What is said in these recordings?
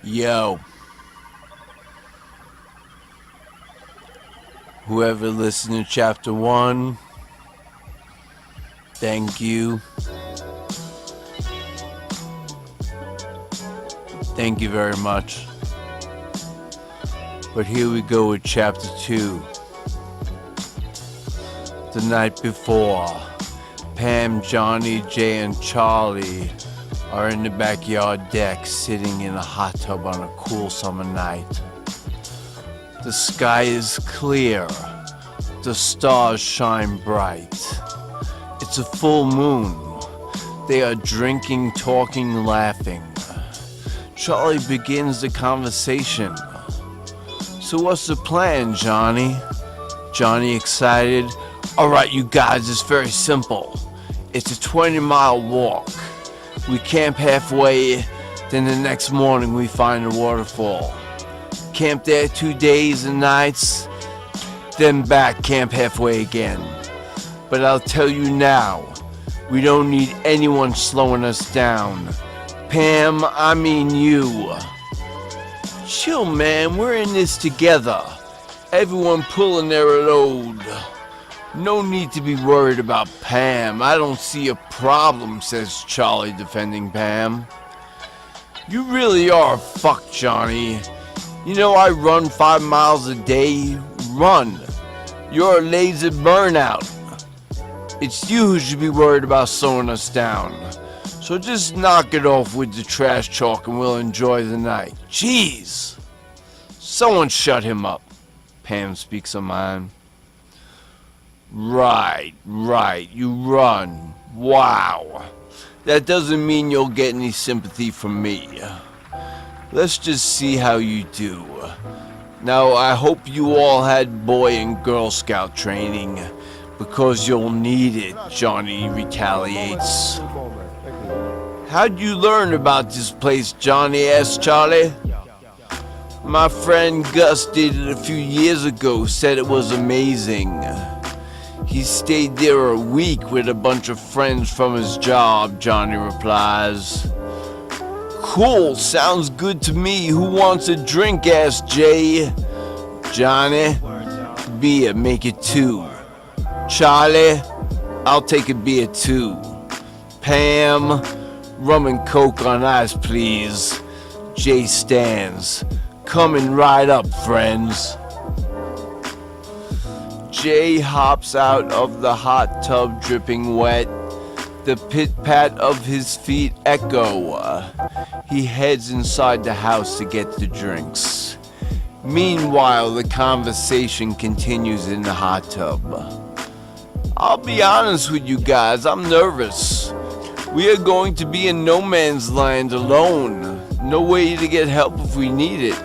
Yo, whoever listened to chapter 1, thank you. Thank you very much. But here we go with chapter 2. The night before, Pam, Johnny, Jay, and Charlie are in the backyard deck sitting in a hot tub on a cool summer night. The sky is clear. The stars shine bright. It's a full moon. They are drinking, talking, laughing. Charlie begins the conversation. So what's the plan, Johnny? Johnny excited. Alright, you guys, it's very simple. It's a 20-mile walk. We camp halfway, then the next morning we find a waterfall. Camp there 2 days and nights, then back, camp halfway again. But I'll tell you now, we don't need anyone slowing us down. Pam, I mean you. Chill, man, we're in this together. Everyone pulling their load. No need to be worried about Pam. I don't see a problem, says Charlie, defending Pam. You really are fucked, Johnny. You know I run 5 miles a day. Run. You're a lazy burnout. It's you who should be worried about slowing us down. So just knock it off with the trash talk and we'll enjoy the night. Jeez. Someone shut him up. Pam speaks her mind. Right, you run. Wow. That doesn't mean you'll get any sympathy from me. Let's just see how you do. Now, I hope you all had Boy and Girl Scout training, because you'll need it, Johnny retaliates. How'd you learn about this place, Johnny asked Charlie. My friend Gus did it a few years ago, said it was amazing. He stayed there a week with a bunch of friends from his job, Johnny replies. Cool, sounds good to me. Who wants a drink, asked Jay. Johnny, beer, make it 2. Charlie, I'll take a beer too. Pam, rum and coke on ice, please. Jay stands. Coming right up, friends. Jay hops out of the hot tub dripping wet. The pit-pat of his feet echo. He heads inside the house to get the drinks. Meanwhile, the conversation continues in the hot tub. I'll be honest with you guys, I'm nervous. We are going to be in no man's land alone. No way to get help if we need it.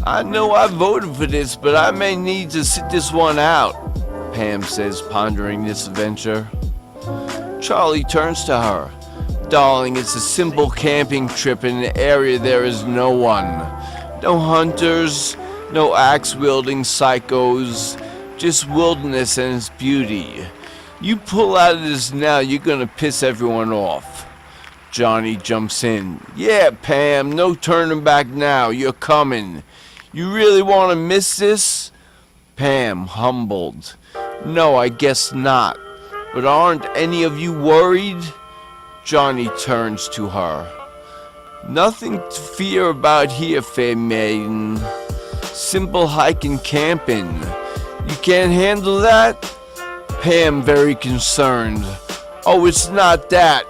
I know I voted for this, but I may need to sit this one out, Pam says, pondering this adventure. Charlie turns to her. Darling, it's a simple camping trip in an area there is no one. No hunters, no axe-wielding psychos, just wilderness and its beauty. You pull out of this now, you're gonna piss everyone off. Johnny jumps in. Yeah, Pam, no turning back now, you're coming. You really want to miss this? Pam, humbled. No, I guess not. But aren't any of you worried? Johnny turns to her. Nothing to fear about here, fair maiden. Simple hiking, camping. You can't handle that? Pam, very concerned. Oh, it's not that.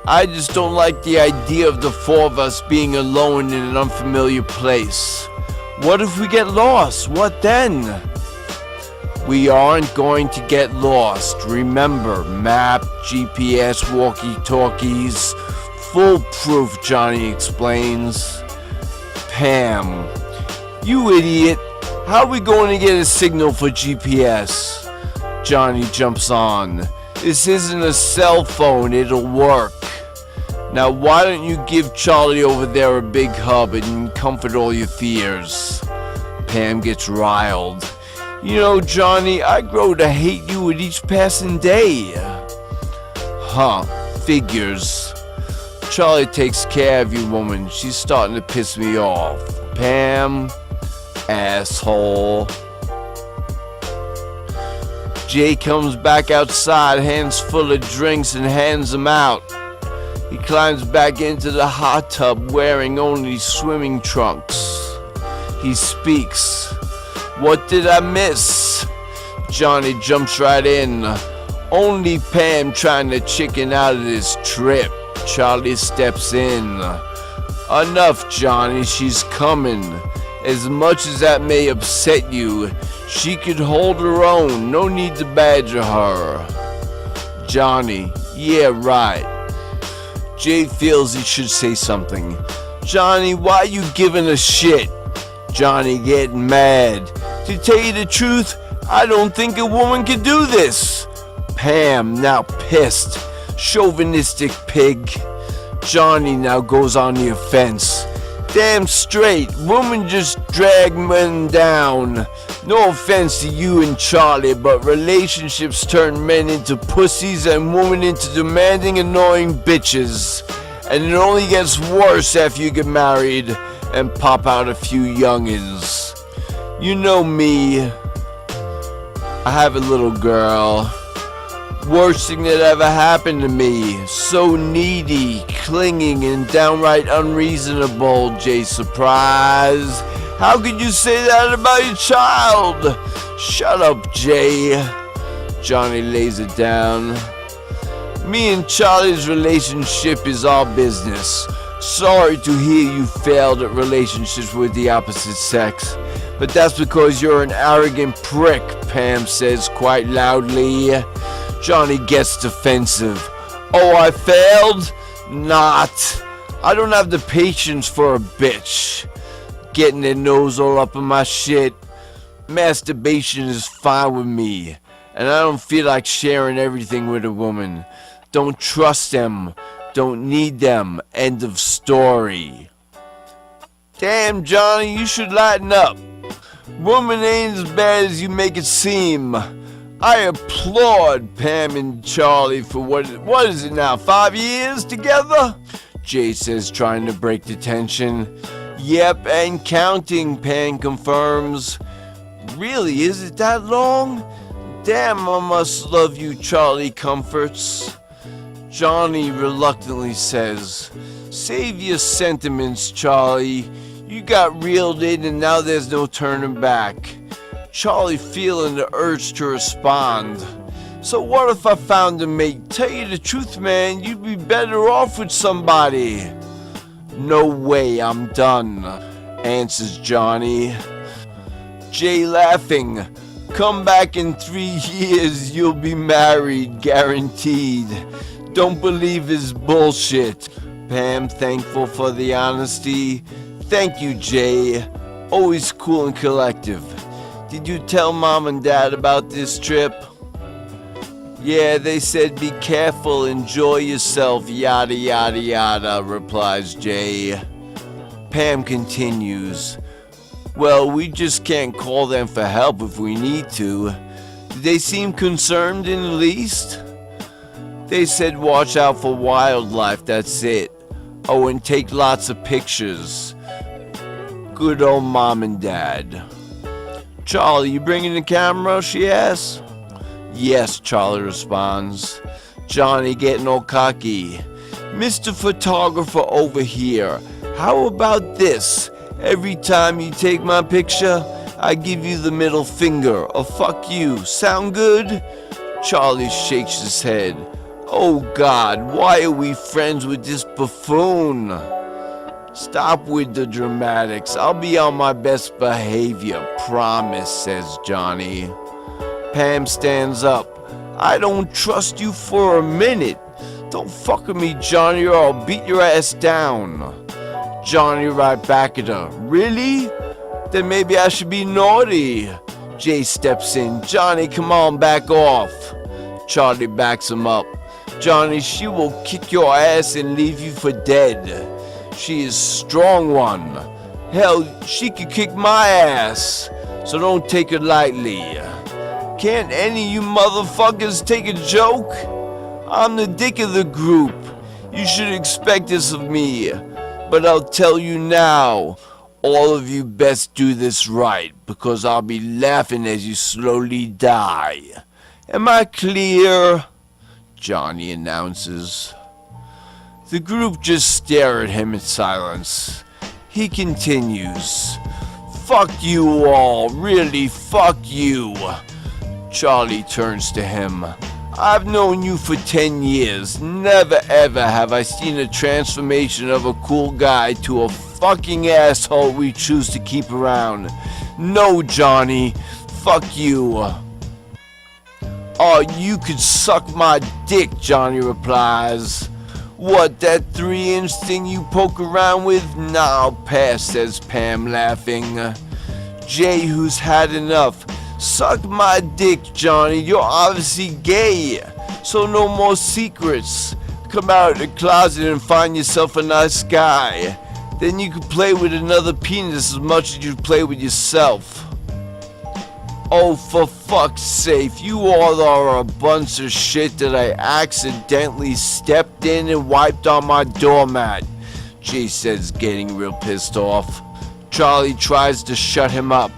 I just don't like the idea of the 4 of us being alone in an unfamiliar place. What if we get lost? What then? We aren't going to get lost. Remember, map, GPS, walkie-talkies, foolproof, Johnny explains. Pam, you idiot. How are we going to get a signal for GPS? Johnny jumps on. This isn't a cell phone, it'll work. Now why don't you give Charlie over there a big hug and comfort all your fears? Pam gets riled. You know, Johnny, I grow to hate you with each passing day. Huh, figures. Charlie takes care of you, woman. She's starting to piss me off. Pam, asshole. Jay comes back outside, hands full of drinks, and hands them out. He climbs back into the hot tub wearing only swimming trunks. He speaks. What did I miss? Johnny jumps right in. Only Pam trying to chicken out of this trip. Charlie steps in. Enough, Johnny, she's coming. As much as that may upset you, she could hold her own. No need to badger her. Johnny, yeah, right. Jay feels he should say something. Johnny, why you giving a shit? Johnny getting mad. To tell you the truth, I don't think a woman could do this. Pam, now pissed. Chauvinistic pig. Johnny now goes on the offense. Damn straight, woman just dragged men down. No offense to you and Charlie, but relationships turn men into pussies and women into demanding, annoying bitches. And it only gets worse after you get married and pop out a few youngins. You know me. I have a little girl. Worst thing that ever happened to me. So needy, clinging, and downright unreasonable, Jay. Surprise. How could you say that about your child? Shut up, Jay. Johnny lays it down. Me and Charlie's relationship is our business. Sorry to hear you failed at relationships with the opposite sex. But that's because you're an arrogant prick, Pam says quite loudly. Johnny gets defensive. Oh, I failed? Not. I don't have the patience for a bitch. Getting their nose all up in my shit. Masturbation is fine with me. And I don't feel like sharing everything with a woman. Don't trust them. Don't need them. End of story. Damn, Johnny, you should lighten up. Woman ain't as bad as you make it seem. I applaud Pam and Charlie for what is it now, 5 years together? Jay says, trying to break the tension. Yep, and counting, Pam confirms. Really, is it that long? Damn, I must love you, Charlie comforts. Johnny reluctantly says, save your sentiments, Charlie. You got reeled in and now there's no turning back. Charlie feeling the urge to respond. So what if I found a mate? Tell you the truth, man, you'd be better off with somebody. No way, I'm done, answers Johnny. Jay laughing. Come back in 3 years, you'll be married, guaranteed. Don't believe his bullshit. Pam, thankful for the honesty. Thank you, Jay. Always cool and collective. Did you tell Mom and Dad about this trip? Yeah, they said be careful, enjoy yourself, yada yada yada, replies Jay. Pam continues. Well, we just can't call them for help if we need to. Did they seem concerned in the least? They said watch out for wildlife, that's it. Oh, and take lots of pictures. Good old Mom and Dad. Charlie, you bringing the camera? She asks. Yes, Charlie responds. Johnny getting all cocky. Mr. Photographer over here, how about this? Every time you take my picture, I give you the middle finger, or fuck you. Sound good? Charlie shakes his head. Oh God, why are we friends with this buffoon? Stop with the dramatics. I'll be on my best behavior, promise, says Johnny. Pam stands up. I don't trust you for a minute. Don't fuck with me, Johnny, or I'll beat your ass down. Johnny right back at her. Really? Then maybe I should be naughty. Jay steps in. Johnny, come on, back off. Charlie backs him up. Johnny, she will kick your ass and leave you for dead. She is strong one. Hell, she could kick my ass. So don't take it lightly. Can't any of you motherfuckers take a joke? I'm the dick of the group. You should expect this of me. But I'll tell you now, all of you best do this right, because I'll be laughing as you slowly die. Am I clear? Johnny announces. The group just stare at him in silence. He continues. Fuck you all, really fuck you. Charlie turns to him. I've known you for 10 years. Never ever have I seen a transformation of a cool guy to a fucking asshole we choose to keep around. No, Johnny. Fuck you. Oh, you could suck my dick, Johnny replies. What, that 3-inch thing you poke around with? Nah, I'll pass, says Pam, laughing. Jay, who's had enough. Suck my dick, Johnny. You're obviously gay. So no more secrets. Come out of the closet and find yourself a nice guy. Then you can play with another penis as much as you play with yourself. Oh, for fuck's sake, you all are a bunch of shit that I accidentally stepped in and wiped on my doormat, Jay says, getting real pissed off. Charlie tries to shut him up.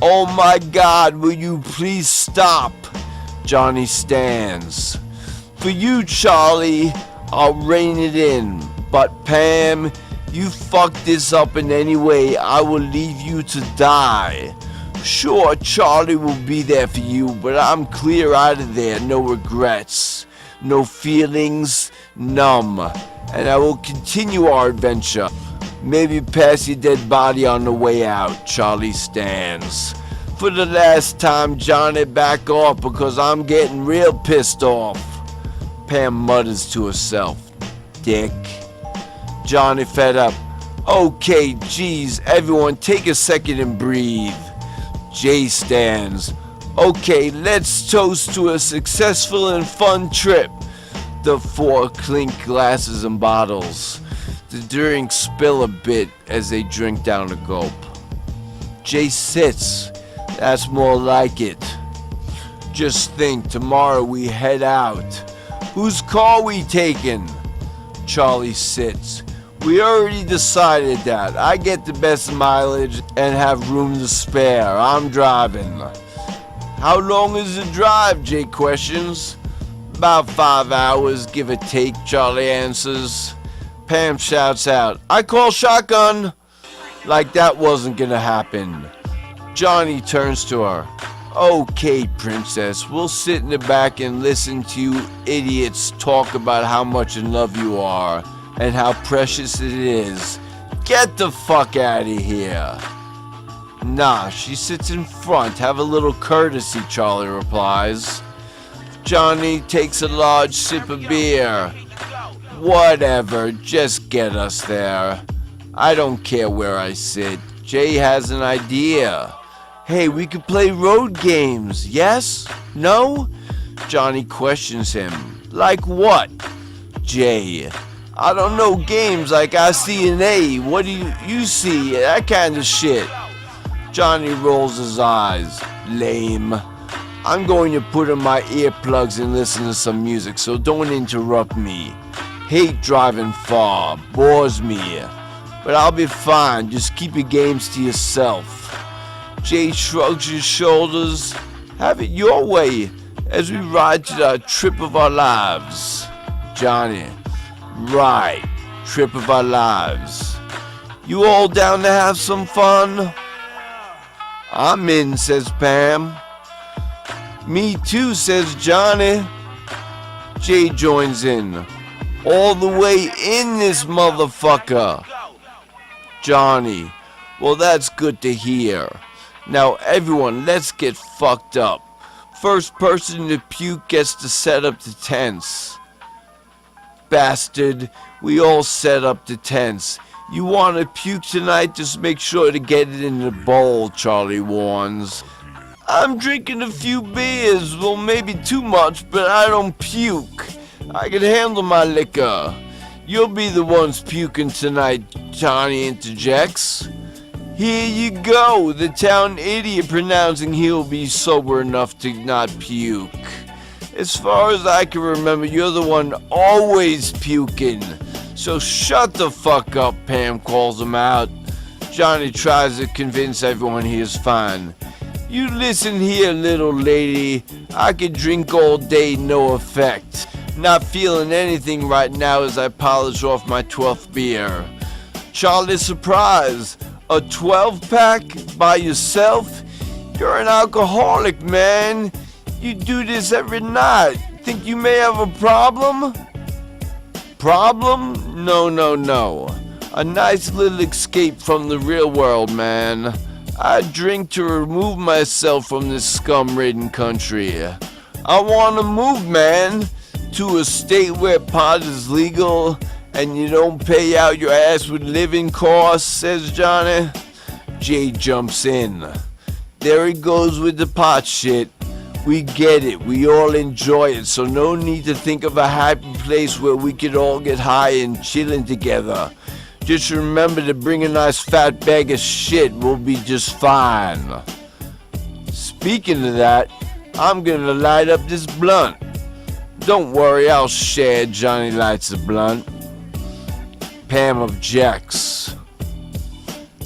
Oh my God, will you please stop? Johnny stands. For you, Charlie, I'll rein it in. But Pam, you fuck this up in any way, I will leave you to die. Sure, Charlie will be there for you, but I'm clear out of there, no regrets, no feelings, numb. And I will continue our adventure. Maybe pass your dead body on the way out, Charlie stands. For the last time, Johnny, back off because I'm getting real pissed off. Pam mutters to herself, dick. Johnny fed up. Okay, geez, everyone take a second and breathe. Jay stands. Okay, let's toast to a successful and fun trip. The four clink glasses and bottles. The drinks spill a bit as they drink down a gulp. Jay sits. That's more like it. Just think, tomorrow we head out. Whose car we taking? Charlie sits. We already decided that. I get the best mileage and have room to spare. I'm driving. How long is the drive? Jay questions. About 5 hours, give or take, Charlie answers. Pam shouts out, I call shotgun! Like that wasn't gonna happen. Johnny turns to her. Okay, princess, we'll sit in the back and listen to you idiots talk about how much in love you are and how precious it is. Get the fuck out of here. Nah, she sits in front. Have a little courtesy, Charlie replies. Johnny takes a large sip of beer. Whatever, just get us there. I don't care where I sit. Jay has an idea. Hey, we could play road games, yes? No? Johnny questions him. Like what? Jay. I don't know, games like I see an A. What do you see? That kind of shit. Johnny rolls his eyes. Lame. I'm going to put in my earplugs and listen to some music, so don't interrupt me. Hate driving far. Bores me. But I'll be fine. Just keep your games to yourself. Jay shrugs his shoulders. Have it your way as we ride to the trip of our lives. Johnny. Right. Trip of our lives. You all down to have some fun? I'm in, says Pam. Me too, says Johnny. Jay joins in. All the way in this motherfucker. Johnny. Well, that's good to hear. Now everyone, let's get fucked up. First person to puke gets to set up the tents. Bastard, we all set up the tents. You want to puke tonight? Just make sure to get it in the bowl, Charlie warns. I'm drinking a few beers, well maybe too much, but I don't puke. I can handle my liquor. You'll be the ones puking tonight, Johnny interjects. Here you go, the town idiot pronouncing he'll be sober enough to not puke. As far as I can remember, you're the one always puking. So shut the fuck up, Pam calls him out. Johnny tries to convince everyone he is fine. You listen here, little lady. I could drink all day, no effect. Not feeling anything right now as I polish off my 12th beer. Charlie's surprised. A 12-pack by yourself? You're an alcoholic, man. You do this every night. Think you may have a problem? Problem? No. A nice little escape from the real world, man. I drink to remove myself from this scum-ridden country. I want to move, man, to a state where pot is legal and you don't pay out your ass with living costs, says Johnny. Jay jumps in. There he goes with the pot shit. We get it, we all enjoy it, so no need to think of a happy place where we could all get high and chillin' together. Just remember to bring a nice fat bag of shit, we'll be just fine. Speaking of that, I'm gonna light up this blunt. Don't worry, I'll share. Johnny lights the blunt. Pam objects.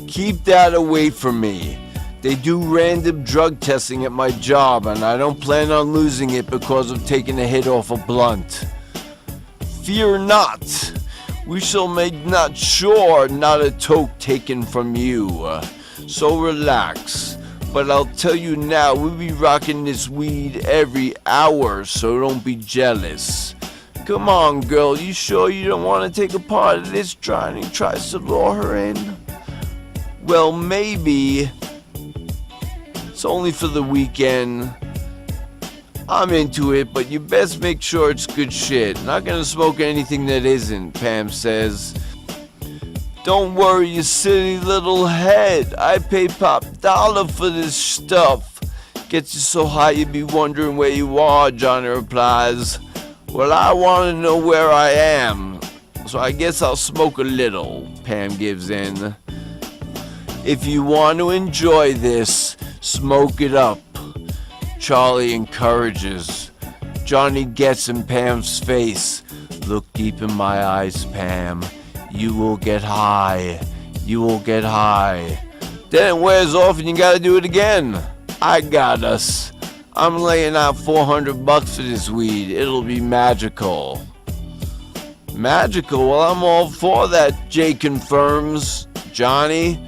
Keep that away from me. They do random drug testing at my job, and I don't plan on losing it because of taking a hit off a blunt. Fear not. We shall make not sure not a toke taken from you. So relax. But I'll tell you now, we'll be rocking this weed every hour, so don't be jealous. Come on, girl, you sure you don't want to take a part of this? Johnny tries to lure her in. Well, maybe. It's only for the weekend. I'm into it, but you best make sure it's good shit. Not gonna smoke anything that isn't, Pam says. Don't worry, you silly little head. I pay Pop $1 for this stuff. Gets you so high you'd be wondering where you are, Johnny replies. Well, I want to know where I am, so I guess I'll smoke a little, Pam gives in. If you want to enjoy this, smoke it up, Charlie encourages. Johnny gets in Pam's face. Look deep in my eyes, Pam. You will get high. You will get high. Then it wears off and you gotta do it again. I got us. I'm laying out $400 for this weed. It'll be magical. Magical? Well, I'm all for that, Jay confirms. Johnny?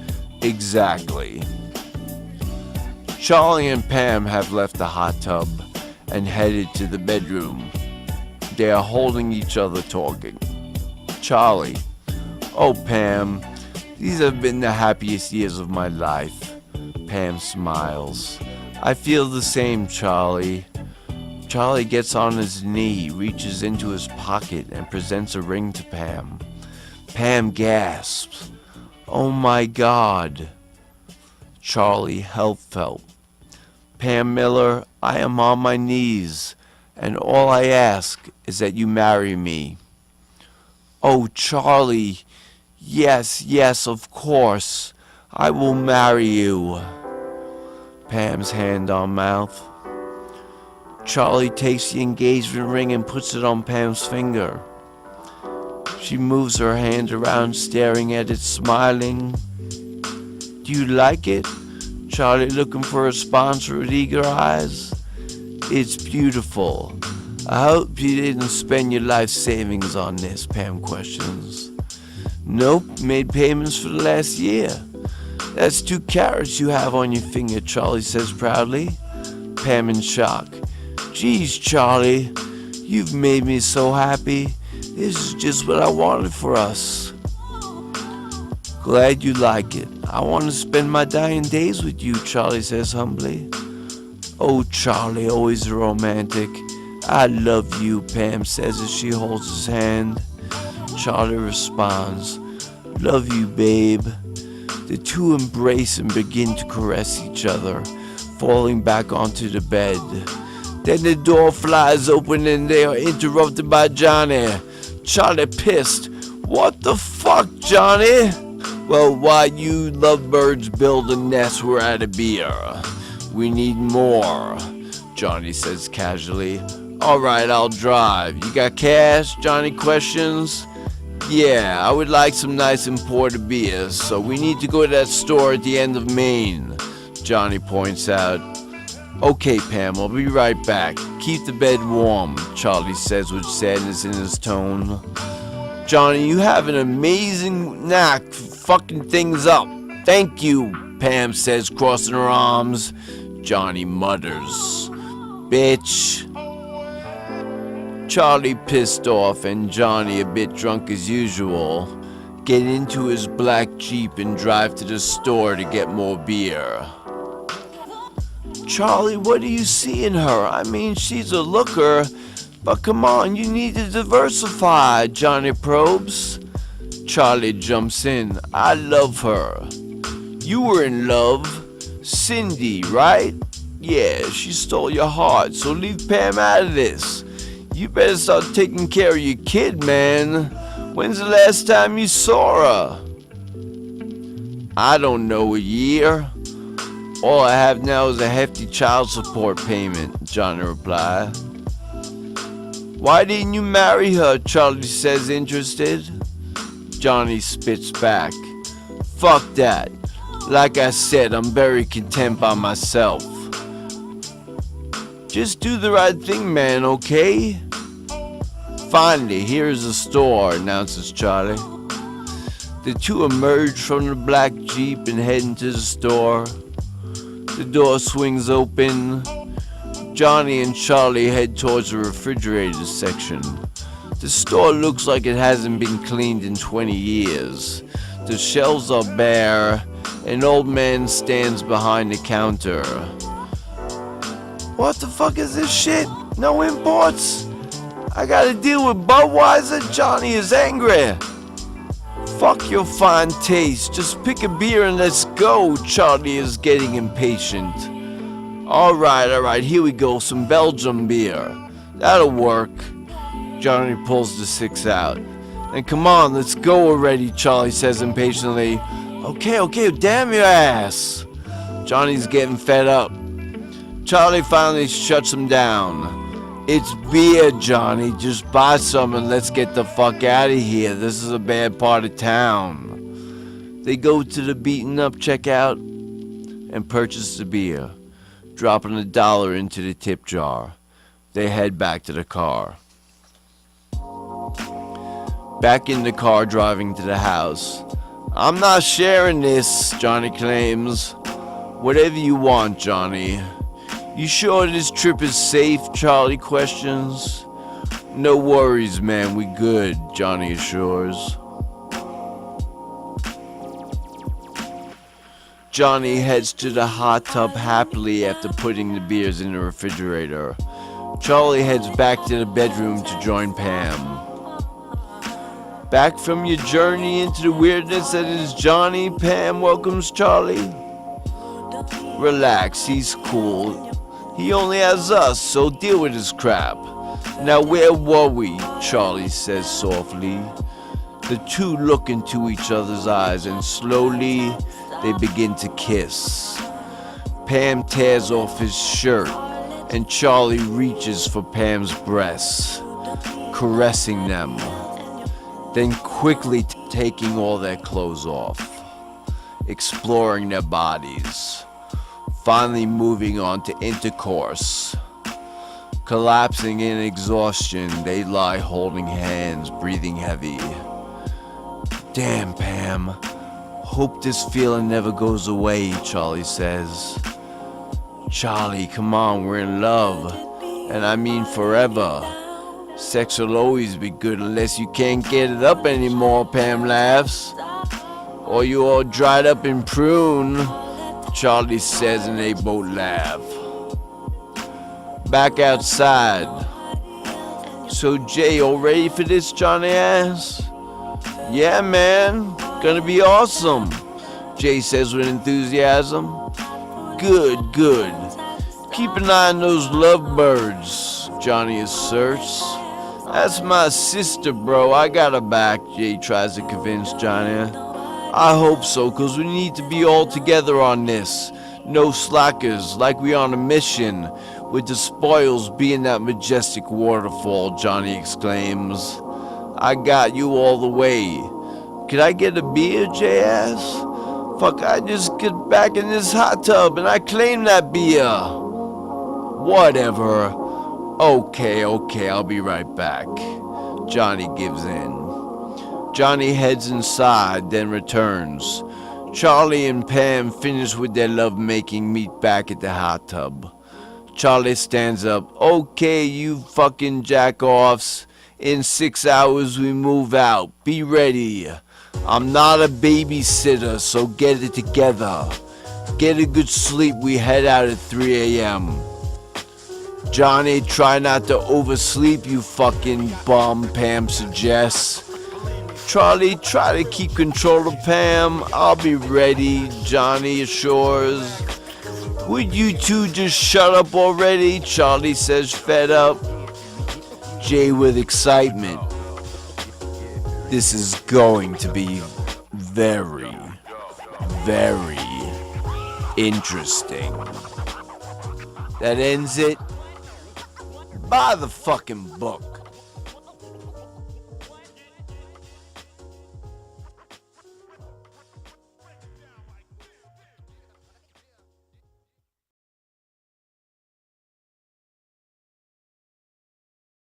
Exactly. Charlie and Pam have left the hot tub and headed to the bedroom. They are holding each other talking. Charlie. Oh, Pam, these have been the happiest years of my life. Pam smiles. I feel the same, Charlie. Charlie gets on his knee, reaches into his pocket, and presents a ring to Pam. Pam gasps. Oh my God. Charlie heartfelt. Pam Miller, I am on my knees, and all I ask is that you marry me. Oh, Charlie. Yes, of course. I will marry you. Pam's hand on mouth. Charlie takes the engagement ring and puts it on Pam's finger. She moves her hand around, staring at it, smiling. Do you like it? Charlie looking for a sponsor with eager eyes. It's beautiful. I hope you didn't spend your life savings on this, Pam questions. Nope, made payments for the last year. That's 2 carats you have on your finger, Charlie says proudly. Pam in shock. Geez, Charlie, you've made me so happy. This is just what I wanted for us. Glad you like it. I want to spend my dying days with you, Charlie says humbly. Oh, Charlie, always romantic. I love you, Pam says as she holds his hand. Charlie responds, love you, babe. The two embrace and begin to caress each other, falling back onto the bed. Then the door flies open and they are interrupted by Johnny. Charlie pissed. What the fuck, Johnny? Well, why you lovebirds build a nest, we're out of beer. We need more, Johnny says casually. Alright, I'll drive. You got cash? Johnny questions. Yeah, I would like some nice imported beers, so we need to go to that store at the end of Main, Johnny points out. Okay, Pam, I'll be right back. Keep the bed warm, Charlie says with sadness in his tone. Johnny, you have an amazing knack for fucking things up. Thank you, Pam says, crossing her arms. Johnny mutters, bitch. Charlie, pissed off, and Johnny, a bit drunk as usual, get into his black Jeep and drive to the store to get more beer. Charlie, what do you see in her? I mean, she's a looker, but come on, you need to diversify, Johnny probes. Charlie jumps in. I love her. You were in love. Cindy, right? Yeah, she stole your heart, so leave Pam out of this. You better start taking care of your kid, man. When's the last time you saw her? I don't know, a year. All I have now is a hefty child support payment, Johnny replied. Why didn't you marry her? Charlie says, interested. Johnny spits back. Fuck that. Like I said, I'm very content by myself. Just do the right thing, man, okay? Finally, here's the store, announces Charlie. The two emerge from the black Jeep and head into the store. The door swings open. Johnny and Charlie head towards the refrigerator section. The store looks like it hasn't been cleaned in 20 years. The shelves are bare. An old man stands behind the counter. What the fuck is this shit? No imports? I gotta deal with Budweiser? Johnny is angry. Fuck your fine taste. Just pick a beer and let's go. Charlie is getting impatient. Alright, here we go. Some Belgium beer. That'll work. Johnny pulls the 6 out. And come on, let's go already, Charlie says impatiently. Okay, damn your ass. Johnny's getting fed up. Charlie finally shuts him down. It's beer, Johnny. Just buy some and let's get the fuck out of here. This is a bad part of town. They go to the beaten up checkout and purchase the beer, dropping $1 into the tip jar. They head back to the car. Back in the car driving to the house. I'm not sharing this, Johnny claims. Whatever you want, Johnny. You sure this trip is safe? Charlie questions. No worries, man, we good, Johnny assures. Johnny heads to the hot tub happily after putting the beers in the refrigerator. Charlie heads back to the bedroom to join Pam. Back from your journey into the weirdness that is Johnny, Pam welcomes Charlie. Relax, he's cool. He only has us, so deal with his crap. Now where were we? Charlie says softly. The two look into each other's eyes and slowly they begin to kiss. Pam tears off his shirt and Charlie reaches for Pam's breasts, caressing them, then quickly taking all their clothes off, exploring their bodies. Finally moving on to intercourse. Collapsing in exhaustion, they lie holding hands, breathing heavy. Damn, Pam. Hope this feeling never goes away, Charlie says. Charlie, come on, we're in love. And I mean forever. Sex will always be good unless you can't get it up anymore, Pam laughs. Or you all dried up in prune. Charlie says, and they both laugh. Back outside. So Jay, all ready for this? Johnny asks. Yeah, man. Gonna be awesome, Jay says with enthusiasm. Good. Keep an eye on those lovebirds, Johnny asserts. That's my sister, bro. I got her back, Jay tries to convince Johnny. I hope so, cause we need to be all together on this. No slackers, like we on a mission. with the spoils being that majestic waterfall, Johnny exclaims. I got you all the way. Could I get a beer, JS? Fuck, I just get back in this hot tub and I claim that beer. Whatever. Okay, I'll be right back. Johnny gives in. Johnny heads inside, then returns. Charlie and Pam finish with their lovemaking meet back at the hot tub. Charlie stands up. Okay, you fucking jack-offs. In 6 hours we move out. Be ready. I'm not a babysitter, so get it together. Get a good sleep. We head out at 3 a.m. Johnny, try not to oversleep, you fucking bum, Pam suggests. Charlie, try to keep control of Pam. I'll be ready, Johnny assures. Would you two just shut up already? Charlie says, fed up. Jay with excitement. This is going to be very, very interesting. That ends it. Buy the fucking book.